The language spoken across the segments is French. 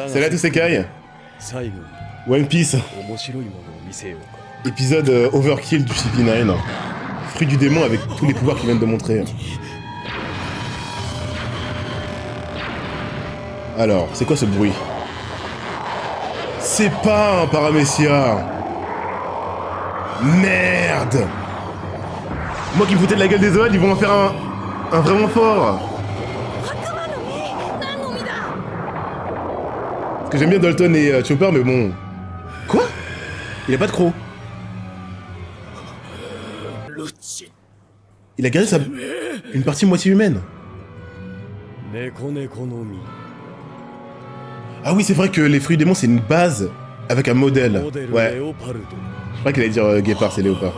Salut à tous Sekai. One Piece. Épisode Overkill du CP9. Fruit du démon avec tous les pouvoirs qu'il vient de montrer. Alors, c'est quoi ce bruit? C'est pas un paramécia. Merde. Moi qui me foutais de la gueule des Zoan, ils vont en faire un vraiment fort. Parce que j'aime bien Dalton et Chopper, mais bon... Quoi? Il a pas de croc. Il a gardé une partie moitié humaine. Ah oui, c'est vrai que les fruits démons, c'est une base avec un modèle. Ouais. Je crois qu'il allait dire guépard, c'est léopard.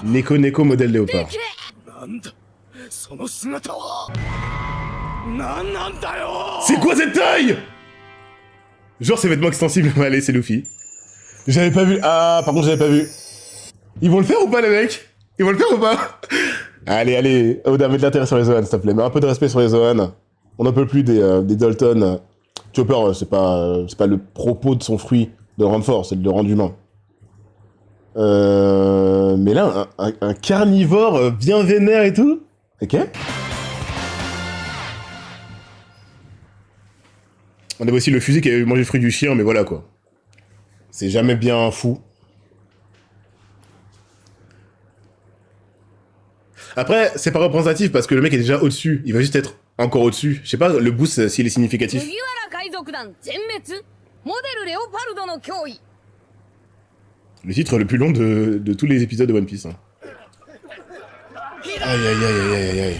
Neko modèle léopard. C'est quoi cette taille? Genre ses vêtements extensibles. Allez, c'est Luffy. J'avais pas vu. Ah, par contre, j'avais pas vu. Ils vont le faire ou pas, les mecs? Ils vont le faire ou pas? Allez. Oda, mets de l'intérêt sur les Zoan, s'il te plaît. Mets un peu de respect sur les Zoan. On n'en peut plus des Dalton. Chopper, c'est pas le propos de son fruit de le rendre fort, c'est de le rendre humain. Mais là, un carnivore bien vénère et tout. Ok. On avait aussi le fusil qui avait mangé le fruit du chien, mais voilà quoi. C'est jamais bien fou. Après, c'est pas représentatif parce que le mec est déjà au-dessus. Il va juste être encore au-dessus. Je sais pas, le boost, s'il est significatif. Le titre le plus long de tous les épisodes de One Piece. Hein. Aïe.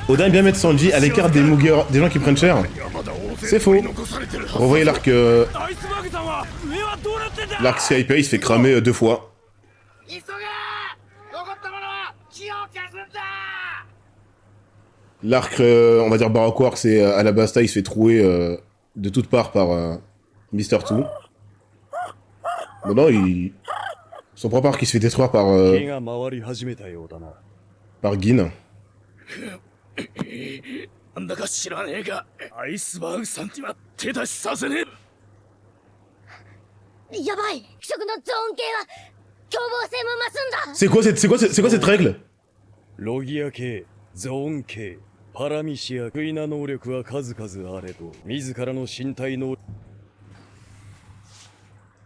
Oda aime bien mettre Sanji à l'écart des Mugiwara, des gens qui prennent cher. C'est faux. Revoyez l'arc... L'arc Skype, il se fait cramer 2 fois. L'arc, on va dire Baroque Works, c'est Alabasta, il se fait trouer de toutes parts par Mr. Two. Bon non, son propre arc qui se fait détruire par Gin. C'est quoi cette règle?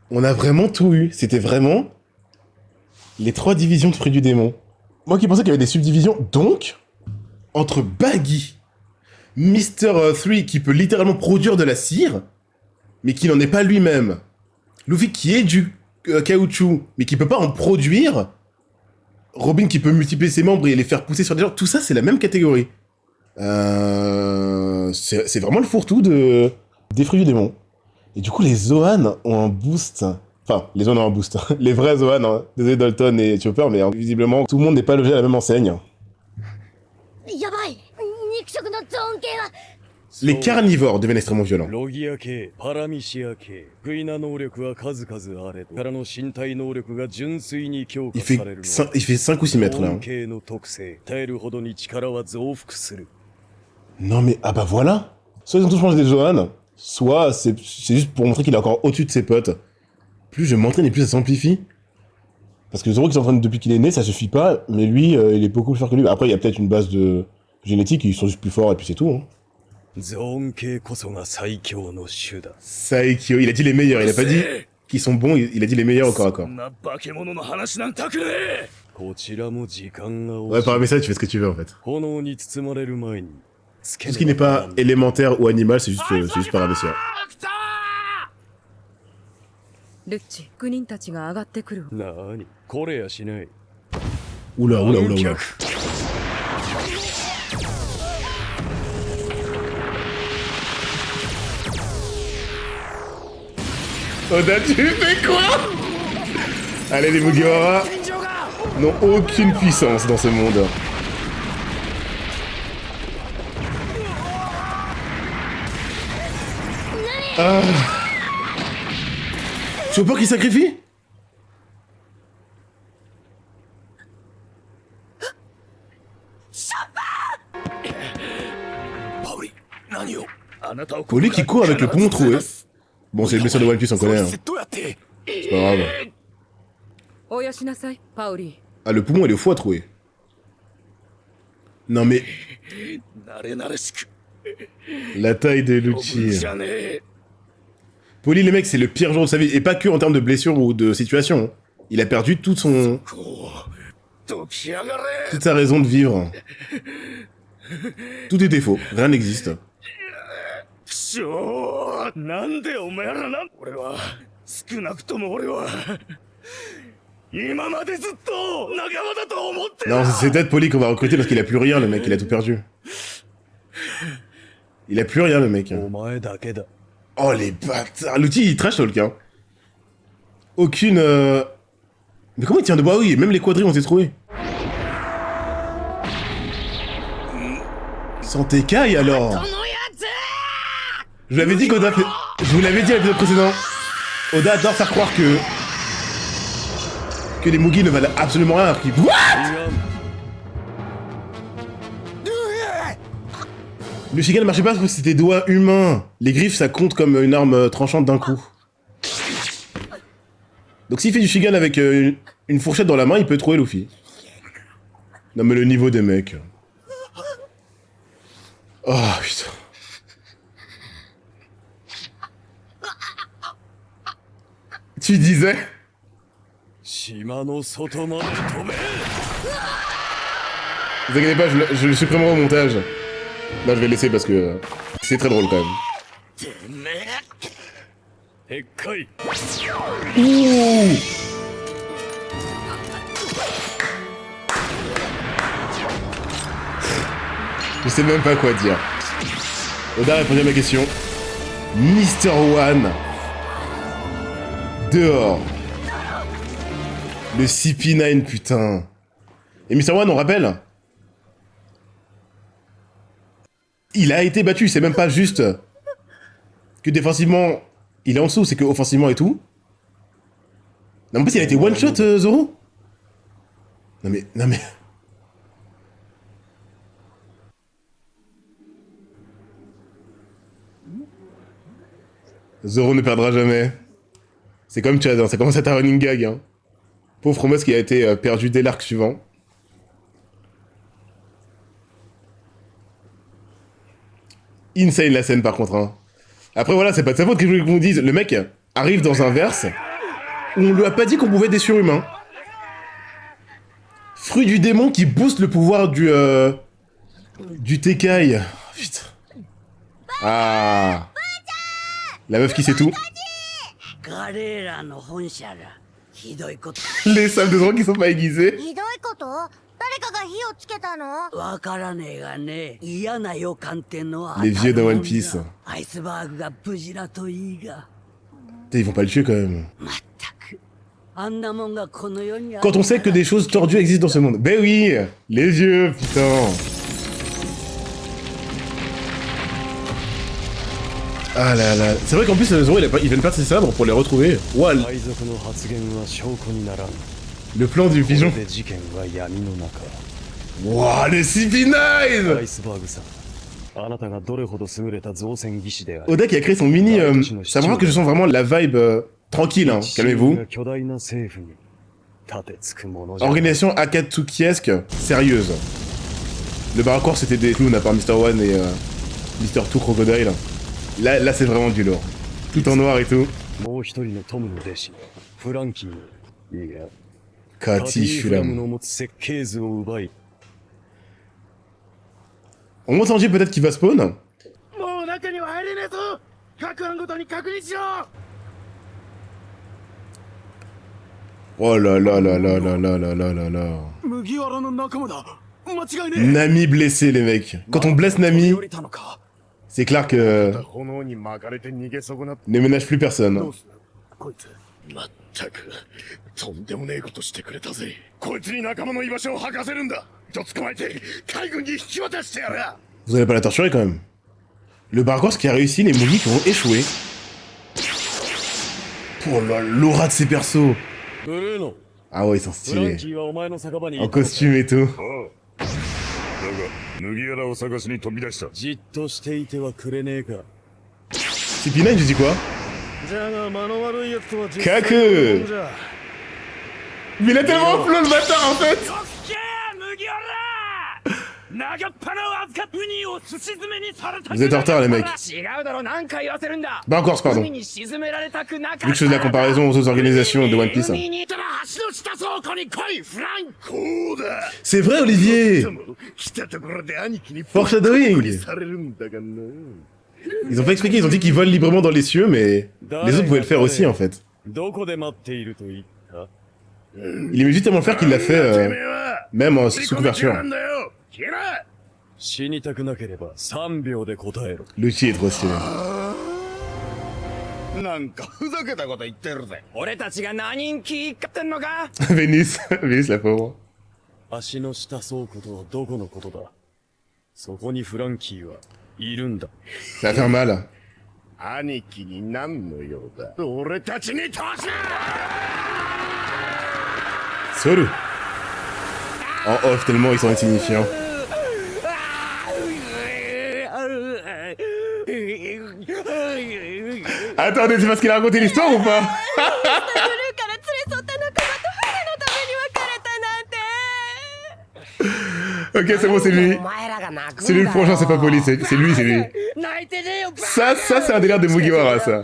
On a vraiment tout eu. C'était vraiment les 3 divisions de fruits du démon. Moi qui pensais qu'il y avait des subdivisions, donc entre Baggy, Mr. 3 qui peut littéralement produire de la cire, mais qui n'en est pas lui-même, Luffy qui est du caoutchouc, mais qui peut pas en produire, Robin qui peut multiplier ses membres et les faire pousser sur des gens, tout ça c'est la même catégorie. C'est vraiment le fourre-tout des fruits du démon. Et du coup les Zoan ont un boost. Enfin, les Zoan ont un boost. Les vrais Zoan, hein. Désolé Dalton et Chopper, mais visiblement tout le monde n'est pas logé à la même enseigne. Les carnivores deviennent extrêmement violents. Il fait 5 ou 6 mètres là. Hein. Non mais, ah bah voilà. Soit ils ont tous mangé des Zoan, soit c'est juste pour montrer qu'il est encore au-dessus de ses potes. Plus je m'entraîne et plus ça s'amplifie. Parce que Zoro qui s'entraîne depuis qu'il est né, ça suffit pas, mais lui, il est beaucoup plus fort que lui. Après, il y a peut-être une base de génétique, ils sont juste plus forts et puis c'est tout. Hein. Saikyo, il a dit les meilleurs, il a pas dit qu'ils sont bons, il a dit les meilleurs au corps à corps. Ouais, par un message, tu fais ce que tu veux en fait. Tout ce qui n'est pas élémentaire ou animal, c'est juste par un message. Oula. Oda, tu fais quoi? Allez, les Mugiwara n'ont aucune puissance dans ce monde. Ah. Chopper qui sacrifie? Poli qui court avec le poumon troué. Bon, c'est le blessure de One Piece, on connaît. Hein. C'est pas grave. Ah, le poumon, il est au foie troué. Non mais... La taille de Lucci. Poli, les mecs, c'est le pire jour de sa vie. Et pas que en termes de blessure ou de situation. Il a perdu toute son... toute sa raison de vivre. Tout était faux. Rien n'existe. Non, c'est peut-être Poli qu'on va recruter parce qu'il a plus rien, le mec. Il a tout perdu. Il a plus rien, le mec. Oh, les bâtards. L'outil, il trash talk, hein. Aucune... Mais comment il tient debout? Ah oui, même les quadrilles ont été trouvés. Sans Tekai, alors. Je vous l'avais dit qu'Oda fait... Je vous l'avais dit à l'épisode précédent. Oda adore faire croire que les Mugi ne valent absolument rien. What? Le Shigan ne marchait pas parce que c'était des doigts humains. Les griffes, ça compte comme une arme tranchante d'un coup. Donc s'il fait du Shigan avec une fourchette dans la main, il peut trouver Luffy. Non mais le niveau des mecs. Oh putain. Tu disais? Vous inquiétez pas, je le supprimerai au montage. Là je vais le laisser parce que c'est très drôle quand même. Ouh. Je sais même pas quoi dire. Oda a répondu à ma question. Mr. One. Dehors. Le CP9, putain. Et Mr. One, on rappelle, il a été battu, c'est même pas juste que défensivement, il est en dessous, c'est que offensivement et tout. Non, en plus, il a été one-shot, Zoro. Non mais... Zoro ne perdra jamais. C'est comme Chad, hein, ça commence à être un running gag. Hein. Pauvre promesse qui a été perdu dès l'arc suivant. Insane la scène par contre. Hein. Après voilà, c'est pas de sa faute que je voulais qu'on dise. Le mec arrive dans un verse où on lui a pas dit qu'on pouvait être des surhumains. Fruit du démon qui booste le pouvoir du Tekai. Oh, putain. Ah. La meuf qui sait tout. Les salles de drogue qui sont pas aiguisées. Les vieux de One Piece. Ils vont pas le tuer quand même. Quand on sait que des choses tordues existent dans ce monde. Ben oui, les vieux, putain. Ah là là, c'est vrai qu'en plus Zoro il vient de perdre ses sabres pour les retrouver. Wow. Le plan du pigeon. Wow, le CP9. Oda qui a créé son mini... ça me rend que je sens vraiment la vibe tranquille, hein, calmez-vous. Organisation Akatsukiesque, sérieuse. Le baracourt c'était des clowns à part Mr. One et Mr. Two Crocodile. Là c'est vraiment du lourd. Tout en noir et tout. Kati Shuram. On monte Sanji peut-être qu'il va spawn. Oh là là là là là là là là là là. Nami blessé les mecs. Quand on blesse Nami, c'est clair que ne ménage plus personne. Vous allez pas la torturer quand même. Le Bargos qui a réussi, les Mugi qui ont échoué. Oh l'aura de ces persos. Ah ouais, ils sont stylés. En costume et tout. CP9, j'ai dit quoi? Kaku. Mais il a tellement flou le bâtard en fait. Vous êtes en retard les mecs. Bah encore pardon. Vu que je fais de la comparaison aux autres organisations de One Piece. Hein. C'est vrai Olivier. Foreshadowing. Ils ont pas expliqué, ils ont dit qu'ils volent librement dans les cieux, mais les autres pouvaient le faire aussi en fait. Il aimait juste tellement le faire qu'il l'a fait même sous couverture. Luchi est trop stylé. Vénus, Vénus la pauvre. Ça va faire mal. Solo. En off tellement ils sont insignifiants. Attendez, c'est parce qu'il a raconté l'histoire ou pas? Ok, c'est bon, c'est lui. C'est lui le prochain, c'est pas Poli, c'est lui, c'est lui. Ça c'est un délire de Mugiwara, ça.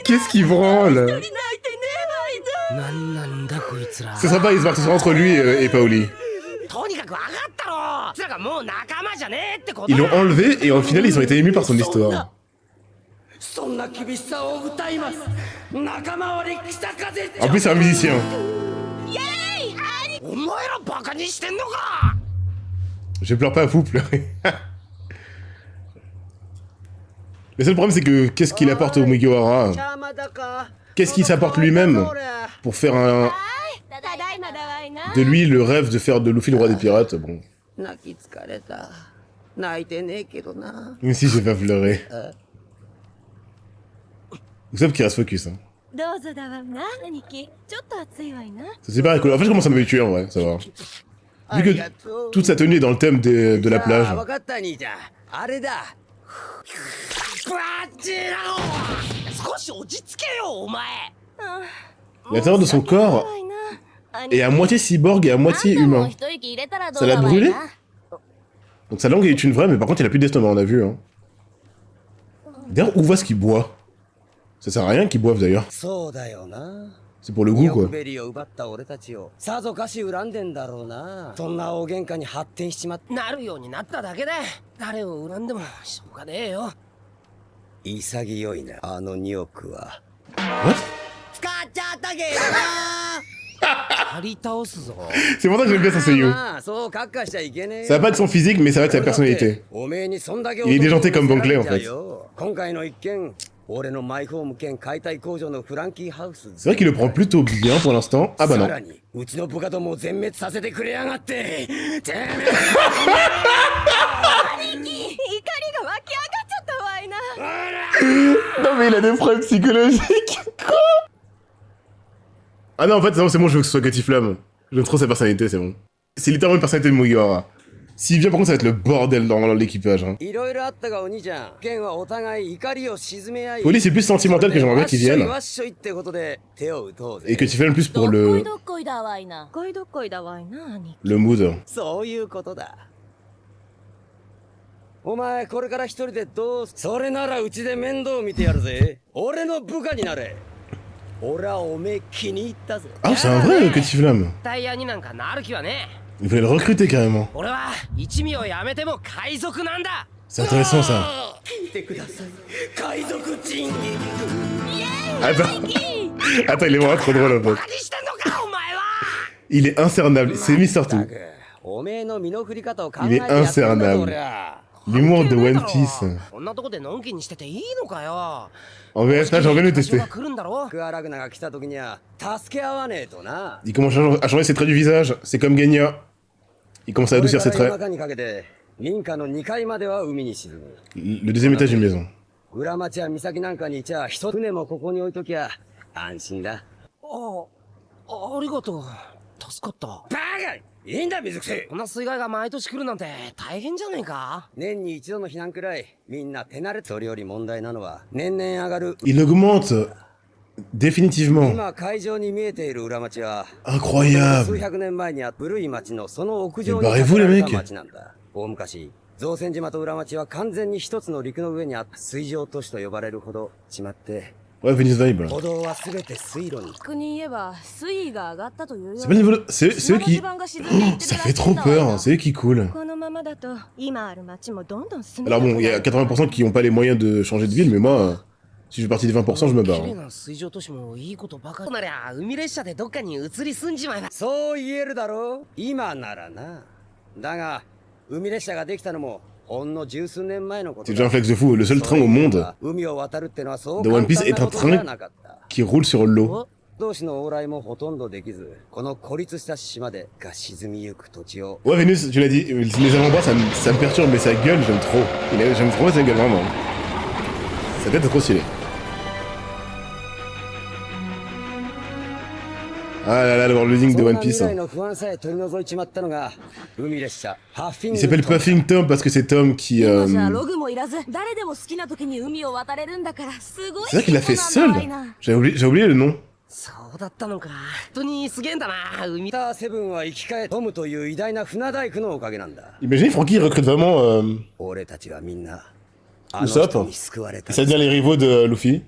Qu'est-ce qu'il branle? Ce sera pas, il se bat entre lui et Paoli. Ils l'ont enlevé et au final ils ont été émus par son histoire. En plus c'est un musicien. Je pleure pas, vous pleurez. Le seul problème c'est que qu'est-ce qu'il apporte au Mugiwara? Qu'est-ce qu'il s'apporte lui-même pour faire de lui le rêve de faire de Luffy le roi des pirates? Bon. Même si j'ai pas pleuré. Vous savez qu'il reste focus, hein. C'est pareil, en fait je commence à me tuer en vrai, ça va. Vu que toute sa tenue est dans le thème de la plage. L'intérieur de son corps est à moitié cyborg et à moitié humain. Ça l'a brûlé? Donc sa langue est une vraie, mais par contre il a plus d'estomac, on a vu. Hein. D'ailleurs, où va ce qu'il boit? Ça sert à rien qu'il boive d'ailleurs. C'est pour le goût quoi. What? C'est pour ça que j'aime bien son seiyuu. Ça va pas être son physique, mais ça va être sa personnalité. Il est déjanté comme Bankley en fait. C'est vrai qu'il le prend plutôt bien pour l'instant. Ah bah non. Non mais il a des problèmes psychologiques. Quoi? Ah non en fait c'est bon, je veux que ce soit Gatiflamme. J'aime trop sa personnalité, c'est bon. C'est littéralement une personnalité de Mugiwara. S'il vient par contre ça va être le bordel dans l'équipage. Hein. Poli c'est plus sentimental que j'aimerais bien qu'il vienne. Et que tu fais le plus pour le mood. Ah c'est un vrai Gatiflamme. Il fallait le recruter carrément. C'est intéressant ça. Attends, il est vraiment trop drôle en fait. Il est incernable, c'est mis surtout. Il est incernable. L'humour de One Piece. En VF, là, j'aurais bien le tester. Il commence à changer ses traits du visage. C'est comme Genya. Il commence à adoucir ses traits. Le deuxième étage d'une maison. 助かった。バカ！いいんだ水癖。こんな水害が毎年来るなんて大変じゃねえか。年に一度の避難くらいみんな手慣れ。それより問題なのは年々上がる。Il augmente définitivement. 今会場に見えている裏町は Incroyable. 数百年前にあった古い町のその屋上に Mais 建てられ barrez-vous, た les mecs. 町なんだ。大昔造船島と裏町は完全に一つの陸の上にあった水上都市と呼ばれるほどしまって、 Ouais, Venice Vibe. 歩道は全て水路に。逆に言えば水位が上がったというよ。 C'est pas le niveau. C'est eux qui. Ça fait trop peur, c'est eux qui coulent. このままだと今ある町もどんどん進み Alors bon, il y a 80% qui n'ont pas les moyens de changer de ville, mais moi, si je fais partie des 20%, je me 綺 barre. 麗 hein. な水上都市もいいことばかり。なりゃ海列車でどっかに移り住んじまえば。そう言えるだろう今ならな。だが海列車ができたのもほんの十数年前のこと C'est だ。 déjà un flex de fou. Le seul train au monde 海を渡るってのはそう de 簡 One Piece 単 est な un ことでは train なかった。 qui roule sur l'eau. 同士の往来もほとんどできず、この孤立した島でが沈みゆく土地を。 Ouais, Vénus, tu l'as dit, les avant-bras, ça me perturbe, mais sa gueule, j'aime trop. J'aime trop sa gueule, vraiment. Sa tête est trop stylée. Ah là là, le worldbuilding de One Piece. そんな未来の不安さえ取り除いちまったのが海列車ハッフィン Il グ s'appelle Puffing Tom parce que c'est Tom qui. 今じゃログもいらず誰でも好きな時に海を渡れるんだからすごい。 C'est vrai qu'il l'a fait 進 seul. 歩なんだわいな。 J'ai oublié le nom. そうだったのか。本当にすげえんだな海。ミターセブンは生き返トムという偉大な船大工のおかげなんだ。 Imaginez Francky recrute vraiment. 俺たちはみんなあ ウ の ソップ 人に救われた。 Ça devient les rivaux de Luffy.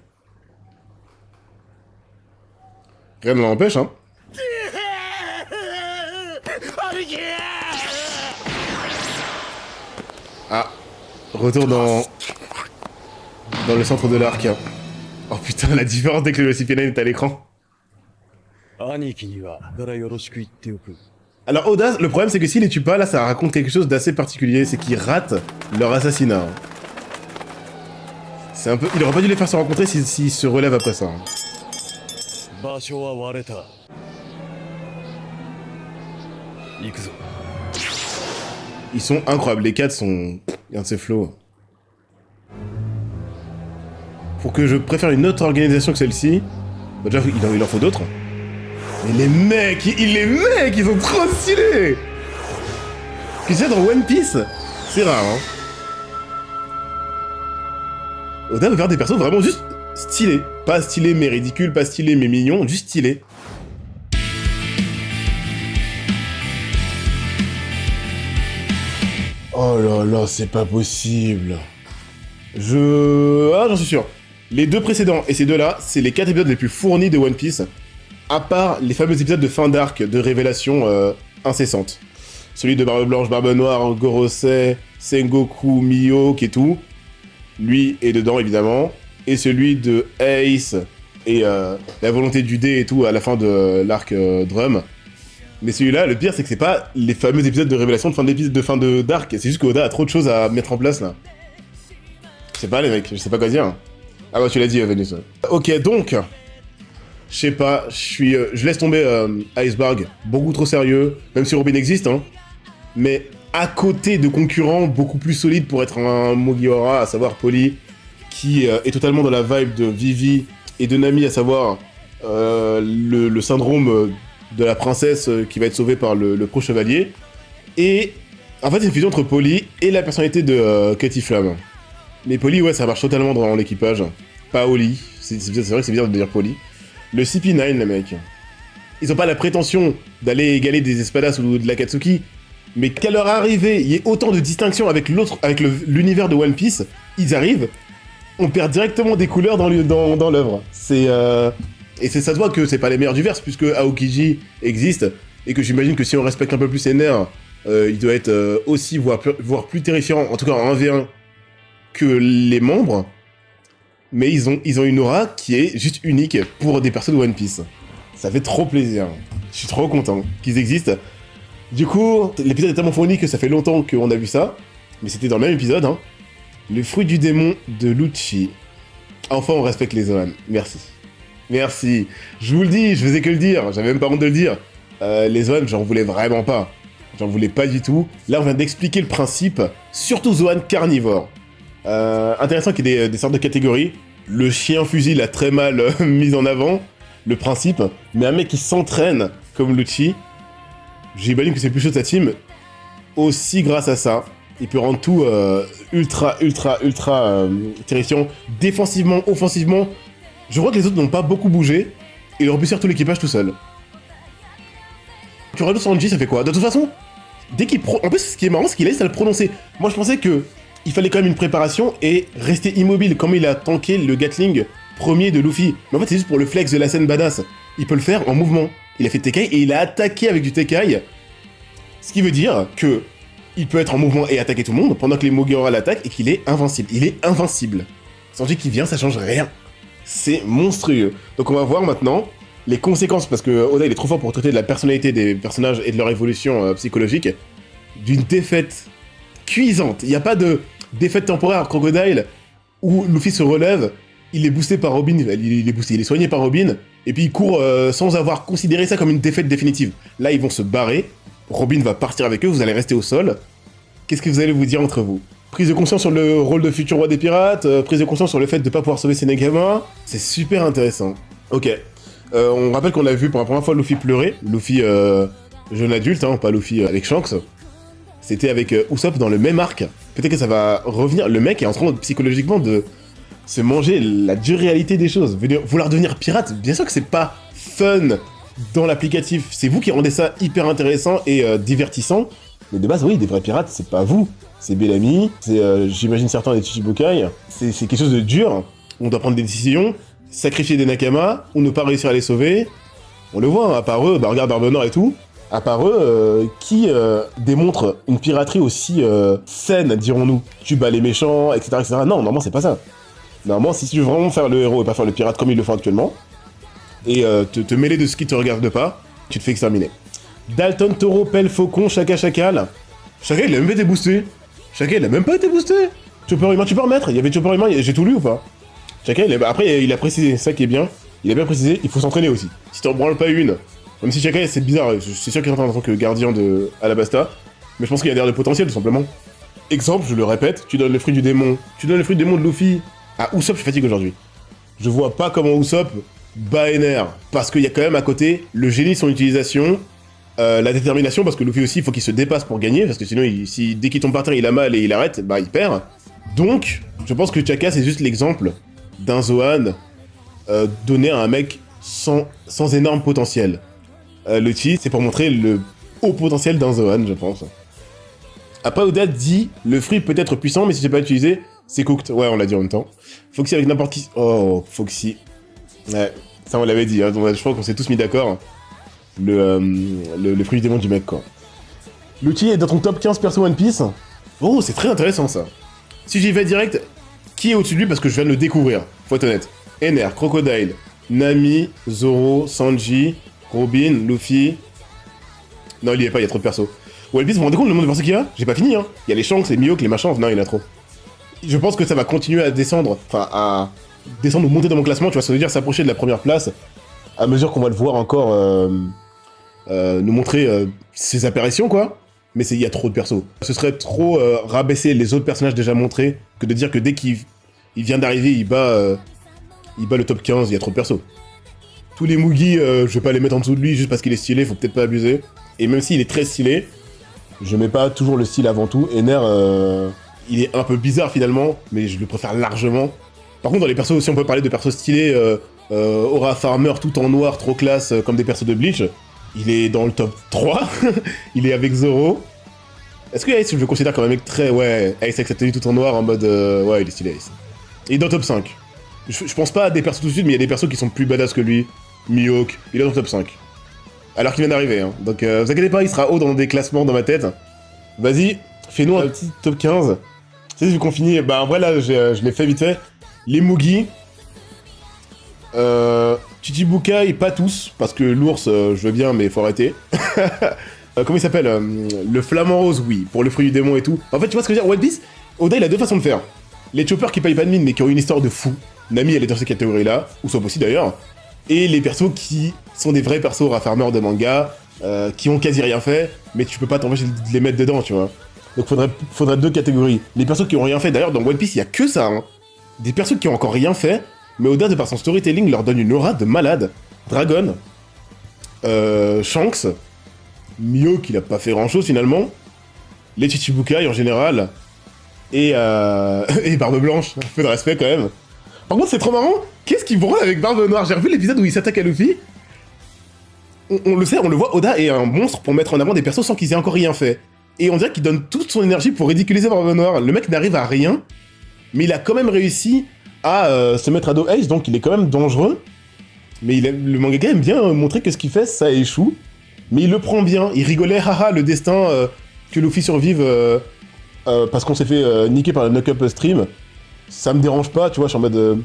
Rien ne l'empêche, hein. Ah, retour dans le centre de l'arc. Oh putain, la différence dès que le CP9 est à l'écran. 兄貴にはだからよろしく言っておく。 Alors Oda, le problème c'est que s'il les tue pas, là ça raconte quelque chose d'assez particulier, c'est qu'ils ratent leur assassinat. C'est un peu... Il aurait pas dû les faire se rencontrer s'ils se relèvent après ça. 場所は割れた。行くぞ。 Ils sont incroyables, les 4 sont... Il y a un de ces flots. Pour que je préfère une autre organisation que celle-ci... Bah déjà, il en faut d'autres. Mais les mecs, ils sont trop stylés. Tu sais, dans One Piece, c'est rare, hein. Oda veut faire des persos vraiment juste stylés. Pas stylés mais ridicules, pas stylés mais mignons, juste stylés. Oh là là, c'est pas possible. Ah, j'en suis sûr. Les deux précédents et ces deux-là, c'est les 4 épisodes les plus fournis de One Piece, à part les fameux épisodes de fin d'arc de révélation incessante. Celui de Barbe Blanche, Barbe Noire, Gorosei, Sengoku, Mihawk et tout. Lui est dedans, évidemment. Et celui de Ace et la volonté du dé et tout à la fin de l'arc Drum. Mais celui-là, le pire, c'est que c'est pas les fameux épisodes de révélation de fin de d'arc. C'est juste qu'Oda a trop de choses à mettre en place, là. Je sais pas, les mecs, je sais pas quoi dire. Ah bah, tu l'as dit, Venus. Ok, donc... Je sais pas, je laisse tomber Iceberg, beaucoup trop sérieux, même si Robin existe, hein. Mais à côté de concurrents beaucoup plus solides pour être un Mugiwara, à savoir Polly, qui est totalement dans la vibe de Vivi et de Nami, à savoir le syndrome de la princesse qui va être sauvée par le pro-chevalier. Et en fait, c'est une fusion entre Polly et la personnalité de Katy Flamme. Mais Polly, ouais, ça marche totalement dans l'équipage. Pas Oli, c'est vrai que c'est bizarre de dire Polly. Le CP9, les mecs. Ils ont pas la prétention d'aller égaler des Espadas ou de l'Akatsuki, mais qu'à leur arrivée, il y ait autant de distinctions avec l'univers de One Piece, ils arrivent, on perd directement des couleurs dans l'œuvre. Et ça se voit que c'est pas les meilleurs du verse, puisque Aokiji existe, et que j'imagine que si on respecte un peu plus ses nerfs, il doit être aussi, voire plus terrifiant, en tout cas en 1v1, que les membres. Mais ils ont une aura qui est juste unique pour des persos de One Piece. Ça fait trop plaisir. Je suis trop content qu'ils existent. Du coup, l'épisode est tellement fourni que ça fait longtemps qu'on a vu ça. Mais c'était dans le même épisode, hein. Le fruit du démon de Lucci. Enfin, on respecte les Zoan. Merci. Merci. Je vous le dis, je faisais que le dire. J'avais même pas honte de le dire. Les Zoan, j'en voulais vraiment pas. J'en voulais pas du tout. Là, on vient d'expliquer le principe. Surtout Zoan carnivore. Intéressant qu'il y ait des sortes de catégories. Le chien fusil l'a très mal mis en avant, le principe. Mais un mec qui s'entraîne comme Lucci, j'imagine que c'est plus chaud de sa team. Aussi grâce à ça, il peut rendre tout ultra terrifiant. Défensivement, offensivement, je crois que les autres n'ont pas beaucoup bougé. Et il aurait pu faire tout l'équipage tout seul. Kurado Sanji, ça fait quoi? De toute façon, dès qu'il en plus, ce qui est marrant, c'est qu'il a juste à le prononcer. Moi, je pensais que il fallait quand même une préparation et rester immobile, comme il a tanké le Gatling premier de Luffy. Mais en fait, c'est juste pour le flex de la scène badass. Il peut le faire en mouvement. Il a fait Tekai et il a attaqué avec du Tekai. Ce qui veut dire que il peut être en mouvement et attaquer tout le monde pendant que les Mugiwara l'attaquent et qu'il est invincible. Il est invincible. Sanji qui vient, ça change rien. C'est monstrueux. Donc on va voir maintenant les conséquences, parce que Oda il est trop fort pour traiter de la personnalité des personnages et de leur évolution psychologique, d'une défaite cuisante. Il n'y a pas de défaite temporaire. Crocodile, où Luffy se relève, il est boosté par Robin, il est soigné par Robin, et puis il court sans avoir considéré ça comme une défaite définitive. Là ils vont se barrer, Robin va partir avec eux, vous allez rester au sol. Qu'est-ce que vous allez vous dire entre vous? Prise de conscience sur le rôle de futur roi des pirates, prise de conscience sur le fait de ne pas pouvoir sauver Senegama. C'est super intéressant. Ok. On rappelle qu'on a vu pour la première fois Luffy pleurer. Luffy jeune adulte, hein, pas Luffy avec Shanks. C'était avec Usopp dans le même arc. Peut-être que ça va revenir. Le mec est en train psychologiquement de se manger la dure réalité des choses. Vouloir devenir pirate, bien sûr que c'est pas fun dans l'applicatif. C'est vous qui rendez ça hyper intéressant et divertissant. Mais de base, oui, des vrais pirates, c'est pas vous. C'est Bellamy, c'est, j'imagine, certains des Chichibukai. C'est quelque chose de dur. On doit prendre des décisions, sacrifier des Nakama, ou ne pas réussir à les sauver. On le voit, hein, à part eux, bah regarde Barbenor et tout. À part eux, qui démontre une piraterie aussi saine, dirons-nous. Tu bats les méchants, etc., etc. Non, normalement, c'est pas ça. Normalement, si tu veux vraiment faire le héros et pas faire le pirate comme ils le font actuellement, et te mêler de ce qui te regarde pas, tu te fais exterminer. Dalton, Taureau, Pelle, Faucon, Shaka, Chacal. Chacal, il a même pas été boosté. Chacal, il a même pas été boosté. Chopper humain, tu peux remettre. Il y avait Chopper humain, j'ai tout lu ou pas? Chacal, après, il a précisé, ça qui est bien. Il a bien précisé, il faut s'entraîner aussi. Si t'en branles pas une, même si Chacal, c'est bizarre, c'est sûr qu'il est en tant que gardien de Alabasta, mais je pense qu'il y a derrière de potentiel, tout simplement. Exemple, je le répète, tu donnes le fruit du démon. Tu donnes le fruit du démon de Luffy à Usopp, je suis fatigué aujourd'hui. Je vois pas comment Usopp bat Ener, parce qu'il y a quand même à côté le génie de son utilisation, la détermination, parce que Luffy aussi, il faut qu'il se dépasse pour gagner, parce que sinon, dès qu'il tombe par terre, il a mal et il arrête, bah il perd. Donc, je pense que Chaka, c'est juste l'exemple d'un Zoan donné à un mec sans énorme potentiel. Le cheat, c'est pour montrer le haut potentiel d'un Zoan, je pense. Après, Oda dit, le fruit peut être puissant, mais si c'est pas utilisé, c'est cooked. Ouais, on l'a dit en même temps. Foxy avec n'importe qui... Oh, Foxy. Ouais, ça on l'avait dit, hein, donc je crois qu'on s'est tous mis d'accord. Le fruit du démon du mec, quoi. L'outil est dans ton top 15 perso One Piece. Oh, c'est très intéressant, ça. Si j'y vais direct, qui est au-dessus de lui parce que je viens de le découvrir, faut être honnête. Ener, Crocodile, Nami, Zoro, Sanji, Robin, Luffy... Non, il y est pas, il y a trop de persos. One Piece, vous vous rendez compte le nombre de persos qu'il y a? J'ai pas fini, hein. Il y a les Shanks, les Mihawk, les machins, non, il y en a trop. Je pense que ça va continuer à descendre, enfin à descendre ou monter dans mon classement, tu vois, ça veut dire s'approcher de la première place, à mesure qu'on va le voir encore nous montrer ses apparitions, quoi. Mais il y a trop de persos. Ce serait trop rabaisser les autres personnages déjà montrés que de dire que dès qu'il vient d'arriver, il bat le top 15, il y a trop de persos. Tous les Mugi, je vais pas les mettre en dessous de lui juste parce qu'il est stylé, faut peut-être pas abuser. Et même s'il est très stylé, je mets pas toujours le style avant tout. Ener, il est un peu bizarre finalement, mais je le préfère largement. Par contre, dans les persos aussi, on peut parler de persos stylés, Aura Farmer tout en noir, trop classe, comme des persos de Bleach. Il est dans le top 3, il est avec Zoro. Est-ce que Ace, je le considère comme un mec très... Ouais, Ace avec sa tenue tout en noir, en mode... Ouais, il est stylé, Ace. Il est dans le top 5. Je pense pas à des persos tout de suite, mais il y a des persos qui sont plus badass que lui. Mihawk, il est dans le top 5. Alors qu'il vient d'arriver, hein. Donc, vous inquiétez pas, il sera haut dans des classements dans ma tête. Vas-y, fais-nous un petit top 15. Tu sais, vu qu'on finit... Bah, en vrai, là, je l'ai fait vite fait. Les Mugi. Chichibukai, pas tous, parce que l'ours, je veux bien, mais faut arrêter. Comment il s'appelle le flamant rose, oui, pour le fruit du démon et tout. En fait, tu vois ce que je veux dire? One Piece, Oda, il a deux façons de faire. Les choppers qui payent pas de mine, mais qui ont une histoire de fou. Nami, elle est dans cette catégorie-là, ou Sop aussi d'ailleurs. Et les persos qui sont des vrais persos raffarmeurs de manga, qui ont quasi rien fait, mais tu peux pas t'empêcher de les mettre dedans, tu vois. Donc faudrait deux catégories. Les persos qui ont rien fait, d'ailleurs, dans One Piece, il y a que ça, hein. Des persos qui ont encore rien fait, mais Oda, de par son storytelling, leur donne une aura de malade. Dragon, Shanks, Mihawk, il a pas fait grand-chose finalement. Les Chichibukai en général. Et et Barbe Blanche, un peu de respect quand même. Par contre, c'est trop marrant. Qu'est-ce qu'il branle avec Barbe Noire? J'ai revu l'épisode où il s'attaque à Luffy. On le sait, on le voit, Oda est un monstre pour mettre en avant des persos sans qu'ils aient encore rien fait. Et on dirait qu'il donne toute son énergie pour ridiculiser Barbe Noire. Le mec n'arrive à rien, mais il a quand même réussi à se mettre à dos Ace, donc il est quand même dangereux. Mais le mangaka aime bien montrer que ce qu'il fait, ça échoue. Mais il le prend bien. Il rigolait, haha, le destin que Luffy survive parce qu'on s'est fait niquer par le knock-up stream. Ça me dérange pas, tu vois, je suis en mode...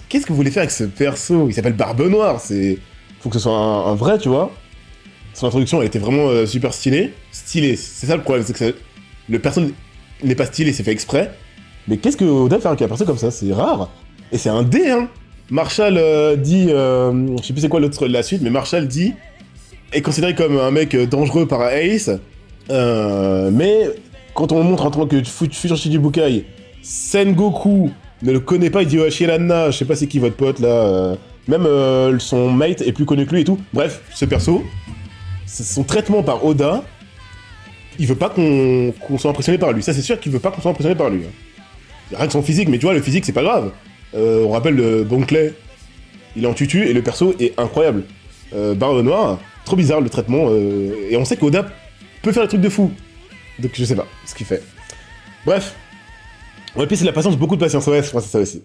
Qu'est-ce que vous voulez faire avec ce perso? Il s'appelle Barbe Noire, c'est... Faut que ce soit un vrai, tu vois. Son introduction, elle était vraiment super stylée. Stylée, c'est ça le problème, c'est que le perso n'est pas stylé, c'est fait exprès. Mais qu'est-ce que Oda fait avec un perso comme ça? C'est rare. Et c'est un dé, hein. Marshall dit... je sais plus c'est quoi la suite, mais Marshall dit... Est considéré comme un mec dangereux par Ace. Mais quand on le montre en tant que futur Shichibukai, Sengoku ne le connaît pas, il dit Shiranna, je sais pas c'est qui votre pote là... Même son mate est plus connu que lui et tout. Bref, ce perso, son traitement par Oda, il veut pas qu'on soit impressionné par lui. Ça, c'est sûr qu'il veut pas qu'on soit impressionné par lui. Rien que son physique, mais tu vois, le physique, c'est pas grave. On rappelle le Bon Clay, il est en tutu et le perso est incroyable. Barbe Noire, trop bizarre le traitement. Et on sait qu'Oda peut faire des trucs de fou. Donc je sais pas ce qu'il fait. Bref. One Piece, c'est de la patience, beaucoup de patience. Ouais, je pense que c'est ça aussi.